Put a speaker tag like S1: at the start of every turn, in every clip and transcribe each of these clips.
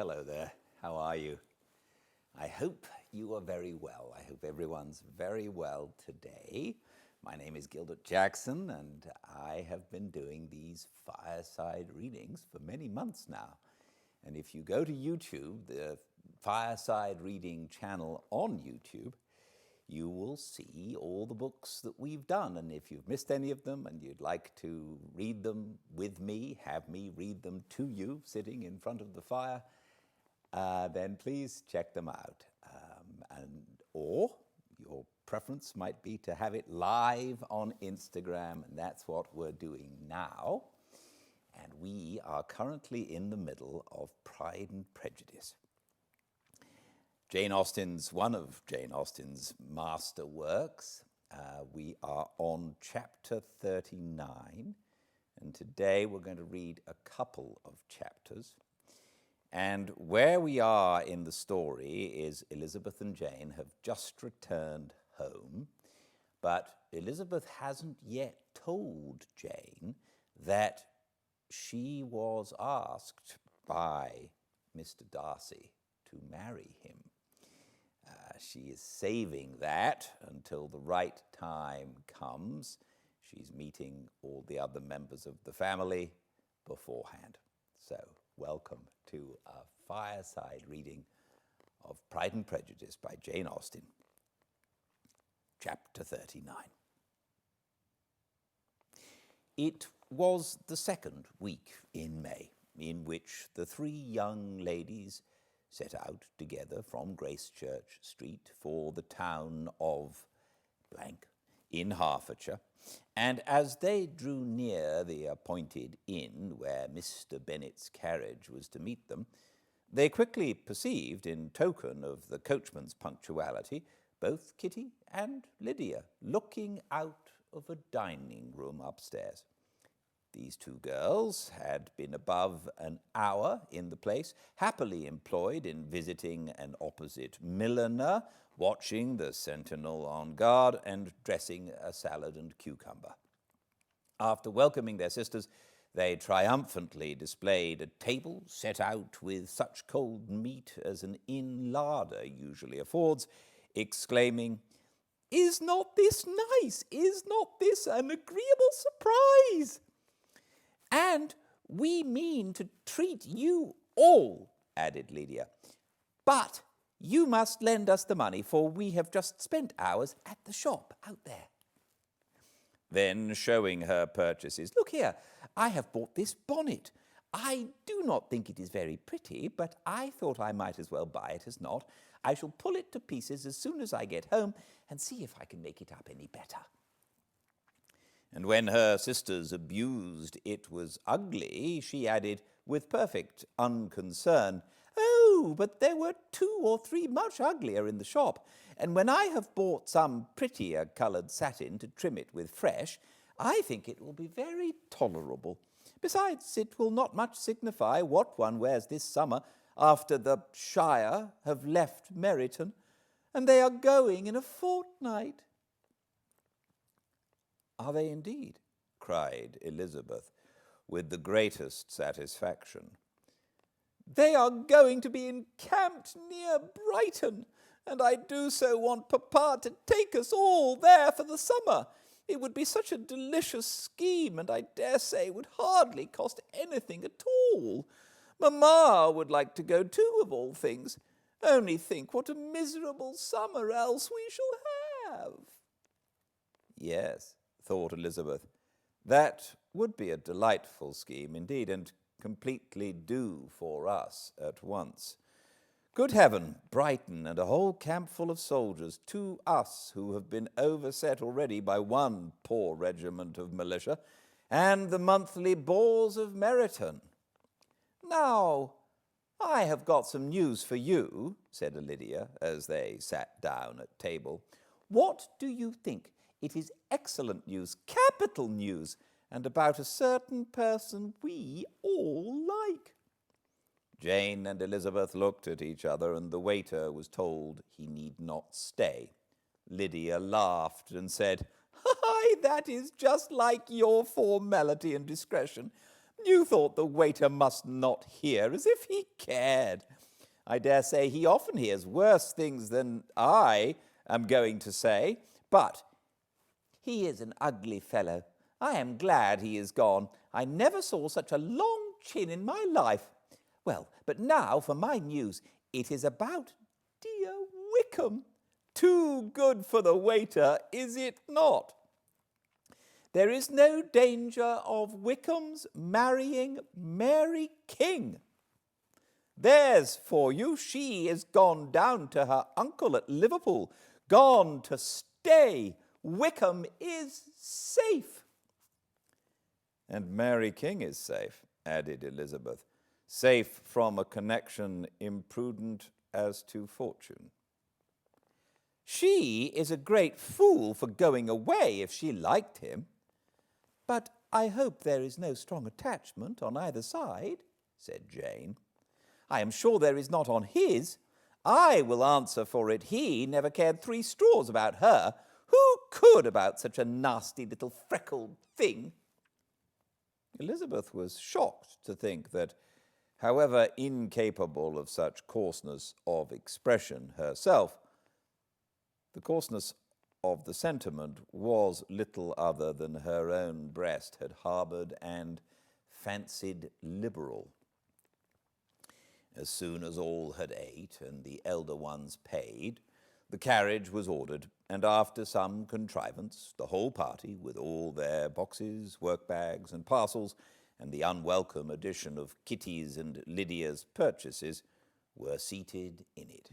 S1: Hello there, how are you? I hope you are very well. I hope everyone's very well today. My name is Gildart Jackson, and I have been doing these fireside readings for many months now. And if you go to YouTube, the Fireside Reading channel on YouTube, you will see all the books that we've done. And if you've missed any of them and you'd like to read them with me, have me read them to you sitting in front of the fire, then please check them out. Or your preference might be to have it live on Instagram, and that's what we're doing now. And we are currently in the middle of Pride and Prejudice. One of Jane Austen's master works. We are on chapter 39, and today we're going to read a couple of chapters. And where we are in the story is Elizabeth and Jane have just returned home, but Elizabeth hasn't yet told Jane that she was asked by Mr. Darcy to marry him. She is saving that until the right time comes. She's meeting all the other members of the family beforehand. So, welcome to a fireside reading of Pride and Prejudice by Jane Austen, chapter 39. It was the second week in May in which the three young ladies set out together from Gracechurch Street for the town of blank in Hertfordshire, and as they drew near the appointed inn where Mr. Bennet's carriage was to meet them, they quickly perceived, in token of the coachman's punctuality, both Kitty and Lydia looking out of a dining room upstairs. These two girls had been above an hour in the place, happily employed in visiting an opposite milliner, watching the sentinel on guard, and dressing a salad and cucumber. After welcoming their sisters, they triumphantly displayed a table set out with such cold meat as an inn larder usually affords, exclaiming, "Is not this nice? Is not this an agreeable surprise? And we mean to treat you all," added Lydia. "But you must lend us the money, for we have just spent ours at the shop out there." Then, showing her purchases, "Look here, I have bought this bonnet. I do not think it is very pretty, but I thought I might as well buy it as not. I shall pull it to pieces as soon as I get home and see if I can make it up any better." And when her sisters abused it was ugly, she added, with perfect unconcern, "Oh, but there were 2 or 3 much uglier in the shop, and when I have bought some prettier coloured satin to trim it with fresh, I think it will be very tolerable. Besides, it will not much signify what one wears this summer after the Shire have left Meryton, and they are going in a fortnight." "Are they indeed?" cried Elizabeth, with the greatest satisfaction. "They are going to be encamped near Brighton, and I do so want Papa to take us all there for the summer. It would be such a delicious scheme, and I dare say would hardly cost anything at all. Mamma would like to go too, of all things. Only think what a miserable summer else we shall have." "Yes," thought Elizabeth, "that would be a delightful scheme indeed, and completely do for us at once. Good heaven, Brighton and a whole camp full of soldiers, to us who have been overset already by one poor regiment of militia, and the monthly bores of Meryton. Now, I have got some news for you," said Lydia, as they sat down at table. "What do you think? It is excellent news, capital news, and about a certain person we all like." Jane and Elizabeth looked at each other, and the waiter was told he need not stay. Lydia laughed and said, "Hi, that is just like your formality and discretion. You thought the waiter must not hear, as if he cared. I dare say he often hears worse things than I am going to say, but he is an ugly fellow. I am glad he is gone. I never saw such a long chin in my life. Well, but now for my news. It is about dear Wickham. Too good for the waiter, is it not? There is no danger of Wickham's marrying Mary King. There's for you. She is gone down to her uncle at Liverpool, gone to stay. Wickham is safe. And Mary King is safe, added Elizabeth, safe from a connection imprudent as to fortune. She is a great fool for going away if she liked him. But I hope there is no strong attachment on either side, said Jane. I am sure there is not on his. I will answer for it he never cared 3 straws about her. Who could about such a nasty little freckled thing? Elizabeth was shocked to think that, however incapable of such coarseness of expression herself, the coarseness of the sentiment was little other than her own breast had harboured and fancied liberal. As soon as all had ate and the elder ones paid, the carriage was ordered, and after some contrivance, the whole party, with all their boxes, work-bags, and parcels, and the unwelcome addition of Kitty's and Lydia's purchases, were seated in it.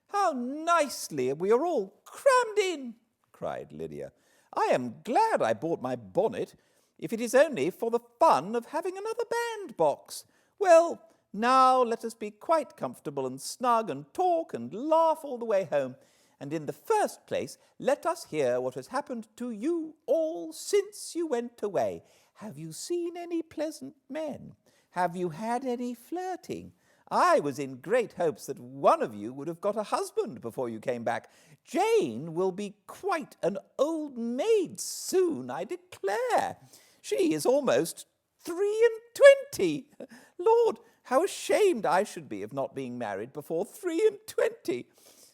S1: "How nicely we are all crammed in!" cried Lydia. "I am glad I bought my bonnet, if it is only for the fun of having another bandbox. Well, now let us be quite comfortable and snug and talk and laugh all the way home. And in the first place, let us hear what has happened to you all since you went away. Have you seen any pleasant men? Have you had any flirting? I was in great hopes that one of you would have got a husband before you came back. Jane will be quite an old maid soon, I declare. She is almost 23. Lord, how ashamed I should be of not being married before 23.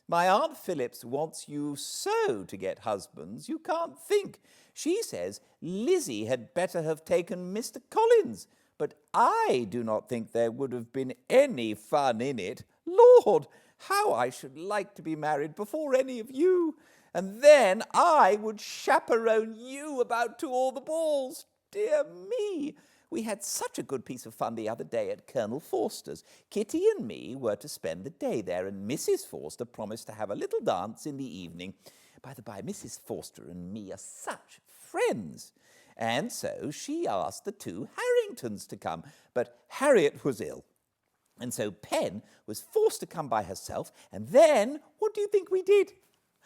S1: My Aunt Phillips wants you so to get husbands, you can't think. She says Lizzie had better have taken Mr. Collins, but I do not think there would have been any fun in it. Lord, how I should like to be married before any of you, and then I would chaperone you about to all the balls. Dear me! We had such a good piece of fun the other day at Colonel Forster's. Kitty and me were to spend the day there, and Mrs. Forster promised to have a little dance in the evening. By the by, Mrs. Forster and me are such friends. And so she asked the 2 Harringtons to come, but Harriet was ill. And so Pen was forced to come by herself, and then, what do you think we did?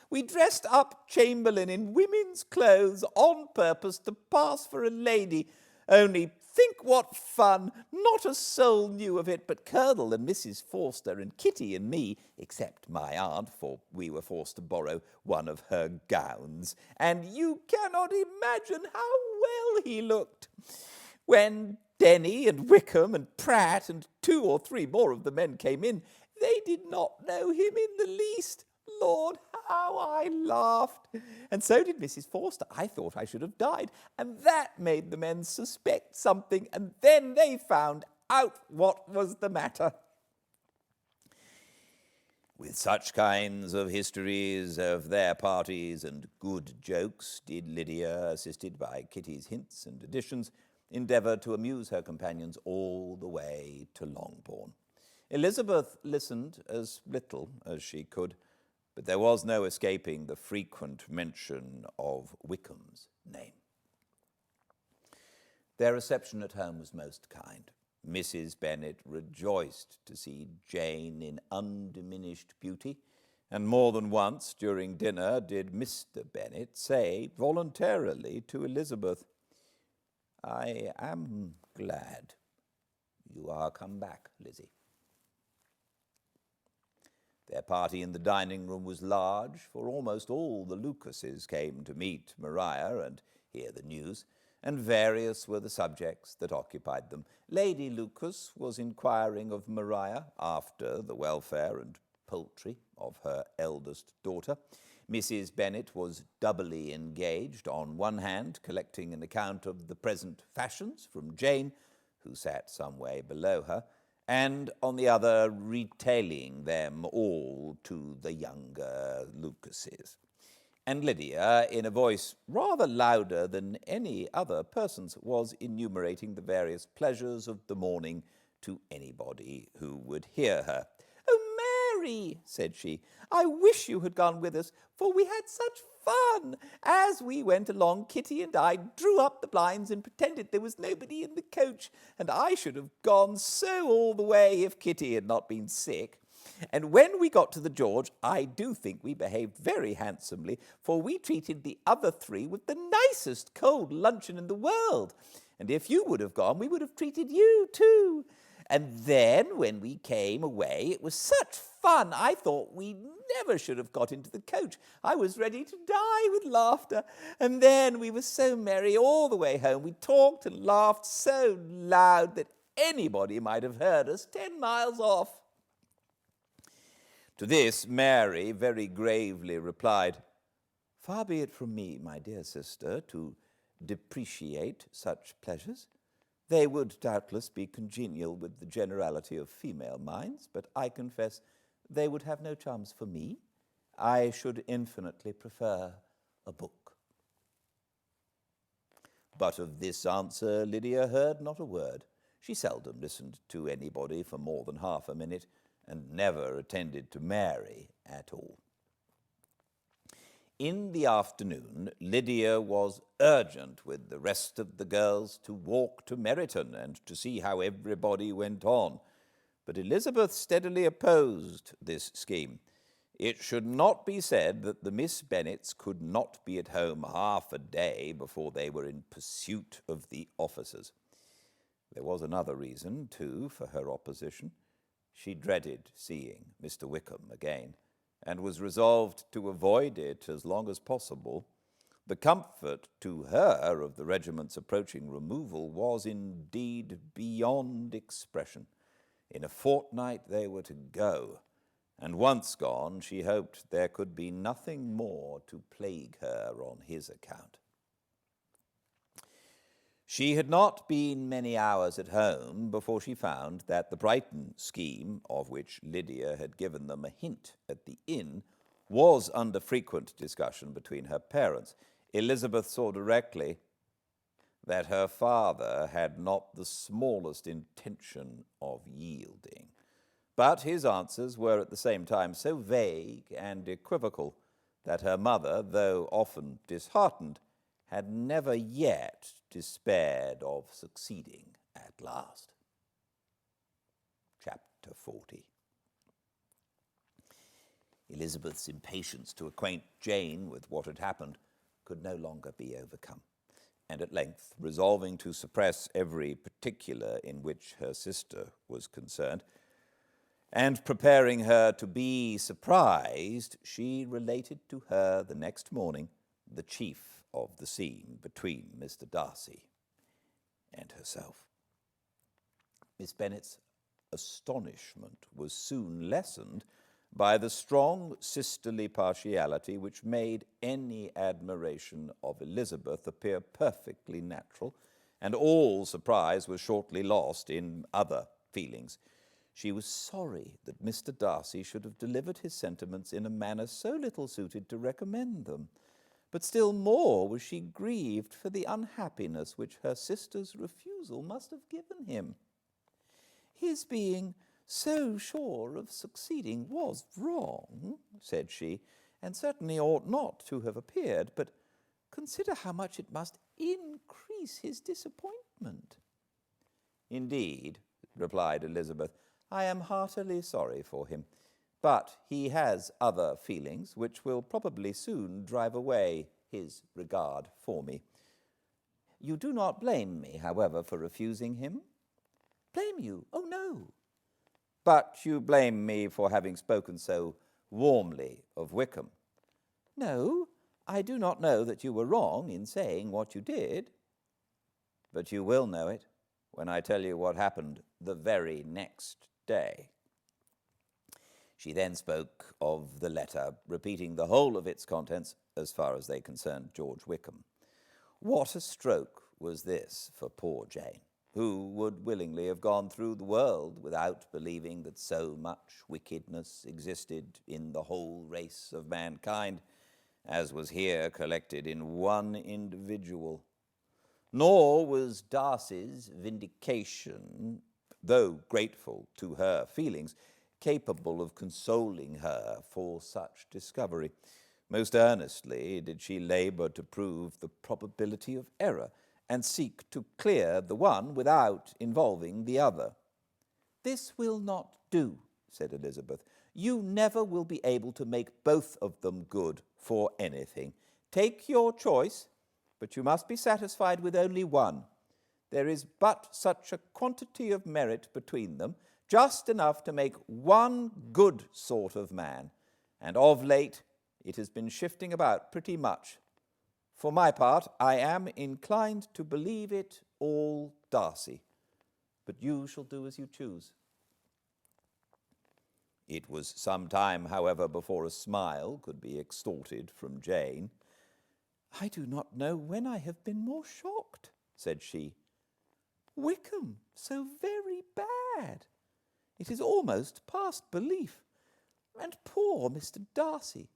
S1: We dressed up Chamberlain in women's clothes on purpose to pass for a lady. Only think what fun! Not a soul knew of it but Colonel and Mrs. Forster and Kitty and me, except my aunt, for we were forced to borrow one of her gowns. And you cannot imagine how well he looked. When Denny and Wickham and Pratt and 2 or 3 more of the men came in, they did not know him in the least. Lord, how I laughed! And so did Mrs. Forster. I thought I should have died, and that made the men suspect something, and then they found out what was the matter. With such kinds of histories of their parties and good jokes did Lydia, assisted by Kitty's hints and additions, endeavour to amuse her companions all the way to Longbourn. Elizabeth listened as little as she could, but there was no escaping the frequent mention of Wickham's name. Their reception at home was most kind. Mrs. Bennet rejoiced to see Jane in undiminished beauty, and more than once during dinner did Mr. Bennet say voluntarily to Elizabeth, "I am glad you are come back, Lizzie." Their party in the dining-room was large, for almost all the Lucases came to meet Maria and hear the news, and various were the subjects that occupied them. Lady Lucas was inquiring of Maria after the welfare and poultry of her eldest daughter. Mrs. Bennet was doubly engaged, on one hand collecting an account of the present fashions from Jane, who sat some way below her, and on the other retailing them all to the younger Lucases. And Lydia, in a voice rather louder than any other person's, was enumerating the various pleasures of the morning to anybody who would hear her. "Oh, Mary," said she, "I wish you had gone with us, for we had such fun. As we went along, Kitty and I drew up the blinds and pretended there was nobody in the coach, and I should have gone so all the way if Kitty had not been sick. And when we got to the George, I do think we behaved very handsomely, for we treated the other three with the nicest cold luncheon in the world. And if you would have gone, we would have treated you too. And then when we came away, it was such fun. I thought we never should have got into the coach. I was ready to die with laughter. And then we were so merry all the way home. We talked and laughed so loud that anybody might have heard us 10 miles off." To this Mary very gravely replied, "Far be it from me, my dear sister, to depreciate such pleasures. They would doubtless be congenial with the generality of female minds, but I confess they would have no charms for me. I should infinitely prefer a book." But of this answer Lydia heard not a word. She seldom listened to anybody for more than half a minute, and never attended to Mary at all. In the afternoon, Lydia was urgent with the rest of the girls to walk to Meryton and to see how everybody went on. But Elizabeth steadily opposed this scheme. It should not be said that the Miss Bennets could not be at home half a day before they were in pursuit of the officers. There was another reason, too, for her opposition. She dreaded seeing Mr. Wickham again, and was resolved to avoid it as long as possible. The comfort to her of the regiment's approaching removal was indeed beyond expression. In a fortnight they were to go, and once gone, she hoped there could be nothing more to plague her on his account. She had not been many hours at home before she found that the Brighton scheme, of which Lydia had given them a hint at the inn, was under frequent discussion between her parents. Elizabeth saw directly that her father had not the smallest intention of yielding. But his answers were at the same time so vague and equivocal that her mother, though often disheartened, had never yet despaired of succeeding at last. Chapter 40. Elizabeth's impatience to acquaint Jane with what had happened could no longer be overcome, and at length, resolving to suppress every particular in which her sister was concerned, and preparing her to be surprised, she related to her the next morning the chief of the scene between Mr. Darcy and herself. Miss Bennet's astonishment was soon lessened by the strong sisterly partiality which made any admiration of Elizabeth appear perfectly natural, and all surprise was shortly lost in other feelings. She was sorry that Mr. Darcy should have delivered his sentiments in a manner so little suited to recommend them, but still more was she grieved for the unhappiness which her sister's refusal must have given him. "His being so sure of succeeding was wrong," said she, "and certainly ought not to have appeared, but consider how much it must increase his disappointment." "Indeed," replied Elizabeth, "I am heartily sorry for him. But he has other feelings which will probably soon drive away his regard for me. You do not blame me, however, for refusing him?" "Blame you? Oh, no." "But you blame me for having spoken so warmly of Wickham?" "No, I do not know that you were wrong in saying what you did." but you will know it when I tell you what happened the very next day." She then spoke of the letter, repeating the whole of its contents as far as they concerned George Wickham. What a stroke was this for poor Jane, who would willingly have gone through the world without believing that so much wickedness existed in the whole race of mankind as was here collected in one individual. Nor was Darcy's vindication, though grateful to her feelings, capable of consoling her for such discovery. Most earnestly did she labor to prove the probability of error and seek to clear the one without involving the other. "This will not do," said Elizabeth. "You never will be able to make both of them good for anything. Take your choice, but you must be satisfied with only one. There is but such a quantity of merit between them, just enough to make one good sort of man, and of late it has been shifting about pretty much. For my part, I am inclined to believe it all Darcy, but you shall do as you choose." It was some time, however, before a smile could be extorted from Jane. "I do not know when I have been more shocked," said she. "Wickham so very bad! It is almost past belief. And poor Mr. Darcy,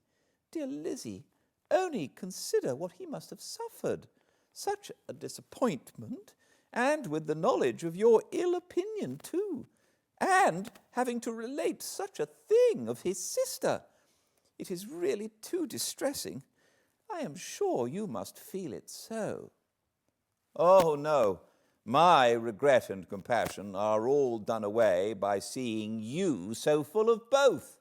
S1: dear Lizzie, only consider what he must have suffered. Such a disappointment, and with the knowledge of your ill opinion too, and having to relate such a thing of his sister. It is really too distressing. I am sure you must feel it so." "Oh, no. My regret and compassion are all done away by seeing you so full of both.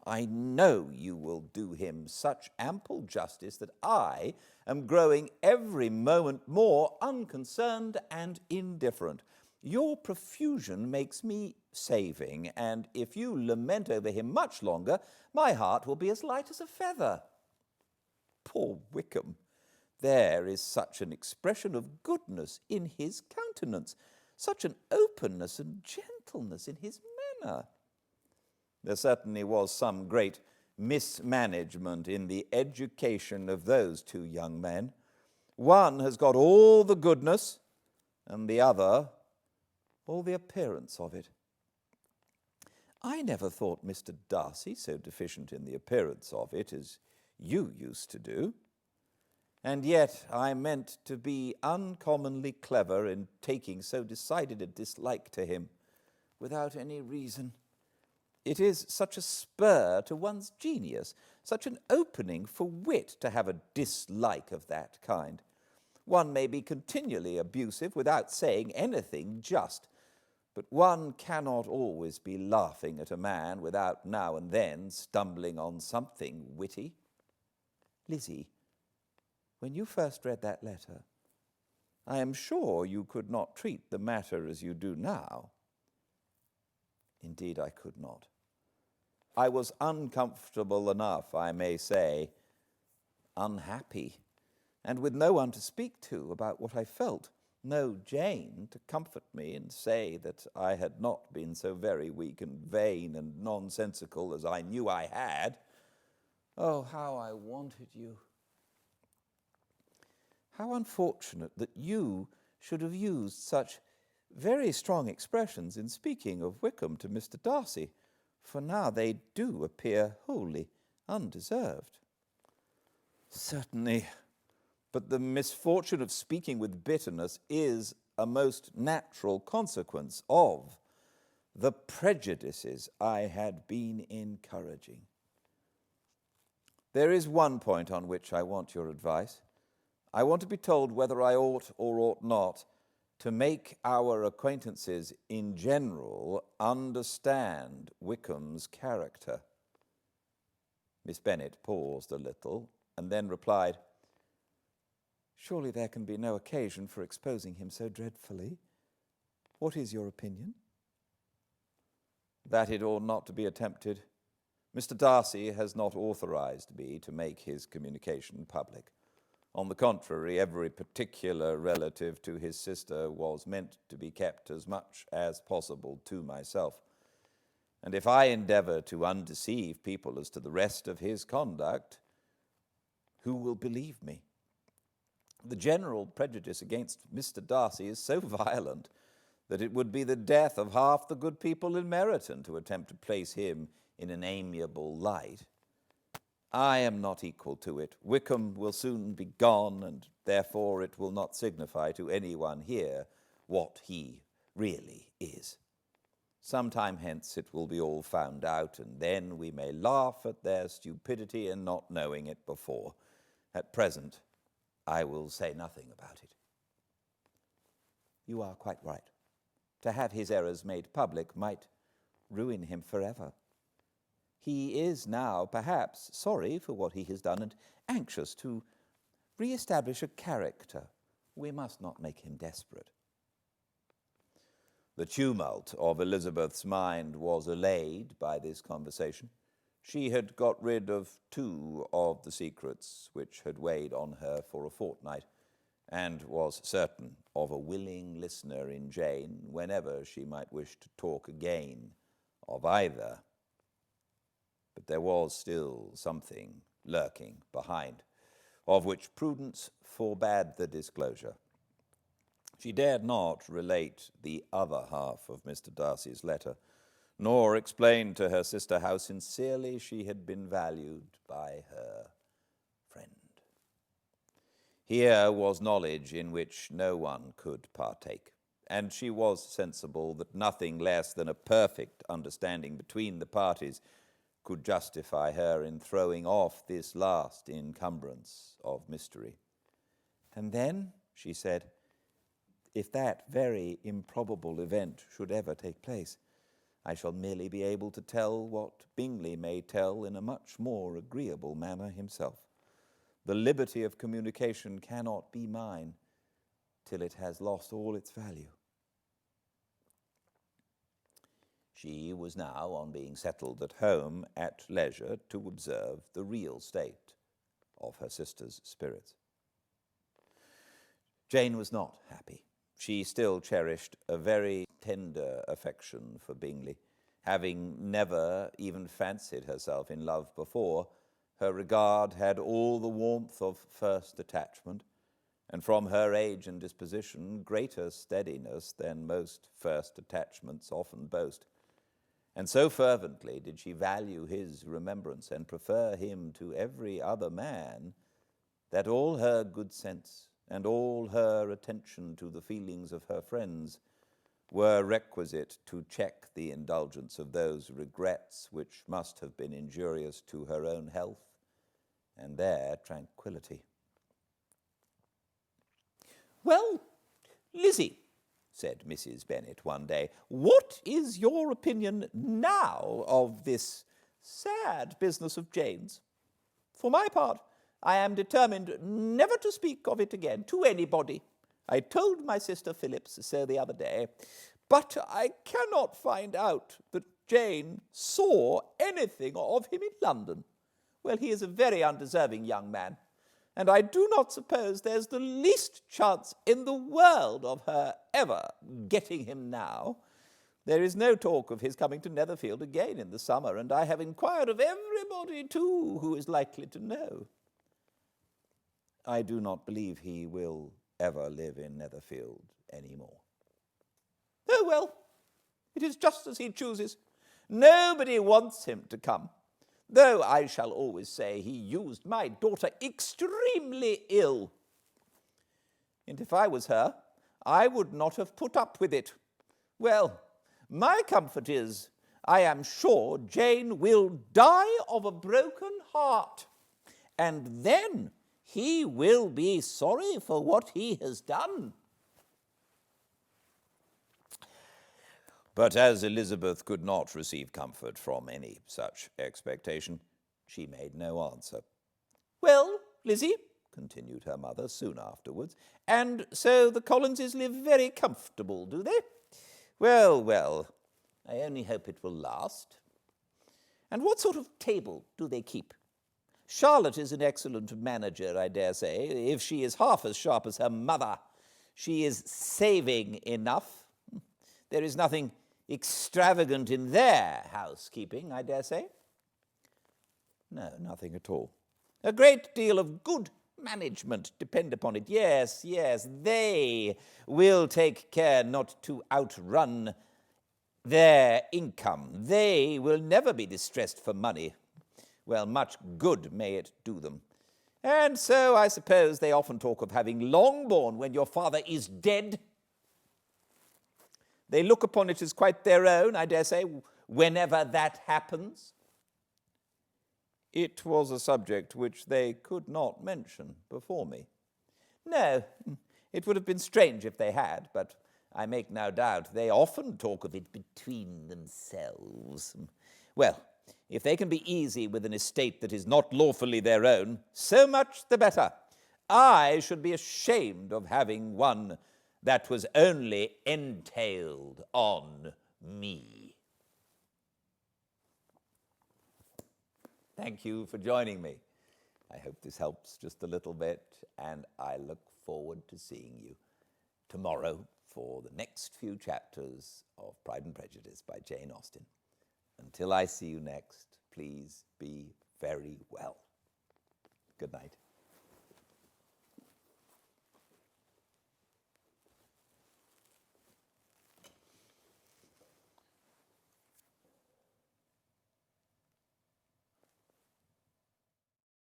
S1: I know you will do him such ample justice that I am growing every moment more unconcerned and indifferent. Your profusion makes me saving, and if you lament over him much longer, my heart will be as light as a feather. Poor Wickham! There is such an expression of goodness in his countenance, such an openness and gentleness in his manner." There certainly was some great mismanagement in the education of those two young men. One has got all the goodness, and the other all the appearance of it. I never thought Mr. Darcy so deficient in the appearance of it as you used to do. And yet I meant to be uncommonly clever in taking so decided a dislike to him, without any reason. It is such a spur to one's genius, such an opening for wit to have a dislike of that kind. One may be continually abusive without saying anything just, but one cannot always be laughing at a man without now and then stumbling on something witty. Lizzie, when you first read that letter, I am sure you could not treat the matter as you do now. Indeed, I could not. I was uncomfortable enough, I may say, unhappy, and with no one to speak to about what I felt, no Jane to comfort me and say that I had not been so very weak and vain and nonsensical as I knew I had. Oh, how I wanted you! How unfortunate that you should have used such very strong expressions in speaking of Wickham to Mr. Darcy, for now they do appear wholly undeserved. Certainly, but the misfortune of speaking with bitterness is a most natural consequence of the prejudices I had been encouraging. There is one point on which I want your advice. I want to be told whether I ought or ought not to make our acquaintances in general understand Wickham's character. Miss Bennet paused a little and then replied, "Surely there can be no occasion for exposing him so dreadfully. What is your opinion?" "That it ought not to be attempted. Mr. Darcy has not authorized me to make his communication public. On the contrary, every particular relative to his sister was meant to be kept as much as possible to myself. And if I endeavour to undeceive people as to the rest of his conduct, who will believe me? The general prejudice against Mr. Darcy is so violent that it would be the death of half the good people in Meryton to attempt to place him in an amiable light. I am not equal to it. Wickham will soon be gone, and therefore it will not signify to anyone here what he really is. Some time hence it will be all found out, and then we may laugh at their stupidity in not knowing it before. At present, I will say nothing about it. You are quite right. To have his errors made public might ruin him forever. He is now, perhaps, sorry for what he has done and anxious to re-establish a character. We must not make him desperate. The tumult of Elizabeth's mind was allayed by this conversation. She had got rid of 2 of the secrets which had weighed on her for a fortnight, and was certain of a willing listener in Jane whenever she might wish to talk again of either. But there was still something lurking behind, of which prudence forbade the disclosure. She dared not relate the other half of Mr. Darcy's letter, nor explain to her sister how sincerely she had been valued by her friend. Here was knowledge in which no one could partake, and she was sensible that nothing less than a perfect understanding between the parties could justify her in throwing off this last encumbrance of mystery. And then, she said, if that very improbable event should ever take place, I shall merely be able to tell what Bingley may tell in a much more agreeable manner himself. The liberty of communication cannot be mine till it has lost all its value. She was now, on being settled at home, at leisure to observe the real state of her sister's spirits. Jane was not happy. She still cherished a very tender affection for Bingley. Having never even fancied herself in love before, her regard had all the warmth of first attachment, and from her age and disposition, greater steadiness than most first attachments often boast. And so fervently did she value his remembrance and prefer him to every other man, that all her good sense and all her attention to the feelings of her friends were requisite to check the indulgence of those regrets which must have been injurious to her own health and their tranquillity. "Well, Lizzie," said Mrs. Bennet one day, "what is your opinion now of this sad business of Jane's? For my part, I am determined never to speak of it again to anybody. I told my sister Phillips so the other day, but I cannot find out that Jane saw anything of him in London. Well, he is a very undeserving young man, and I do not suppose there's the least chance in the world of her ever getting him now. There is no talk of his coming to Netherfield again in the summer, and I have inquired of everybody, too, who is likely to know." "I do not believe he will ever live in Netherfield any more." "Oh, well, it is just as he chooses. Nobody wants him to come, though I shall always say he used my daughter extremely ill. And if I was her, I would not have put up with it. Well, my comfort is, I am sure Jane will die of a broken heart, and then he will be sorry for what he has done." But as Elizabeth could not receive comfort from any such expectation, she made no answer. "Well, Lizzie," continued her mother soon afterwards, "and so the Collinses live very comfortable, do they? Well, well, I only hope it will last. And what sort of table do they keep? Charlotte is an excellent manager, I dare say. If she is half as sharp as her mother, she is saving enough. There is nothing extravagant in their housekeeping, I dare say. No, nothing at all. A great deal of good management, depend upon it. Yes, yes, they will take care not to outrun their income. They will never be distressed for money. Well, much good may it do them. And so I suppose they often talk of having Longbourn when your father is dead. They look upon it as quite their own, I dare say, whenever that happens. It was a subject which they could not mention before me. No, it would have been strange if they had, but I make no doubt they often talk of it between themselves. Well, if they can be easy with an estate that is not lawfully their own, so much the better. I should be ashamed of having one that was only entailed on me. Thank you for joining me. I hope this helps just a little bit, and I look forward to seeing you tomorrow for the next few chapters of Pride and Prejudice by Jane Austen. Until I see you next, please be very well. Good night.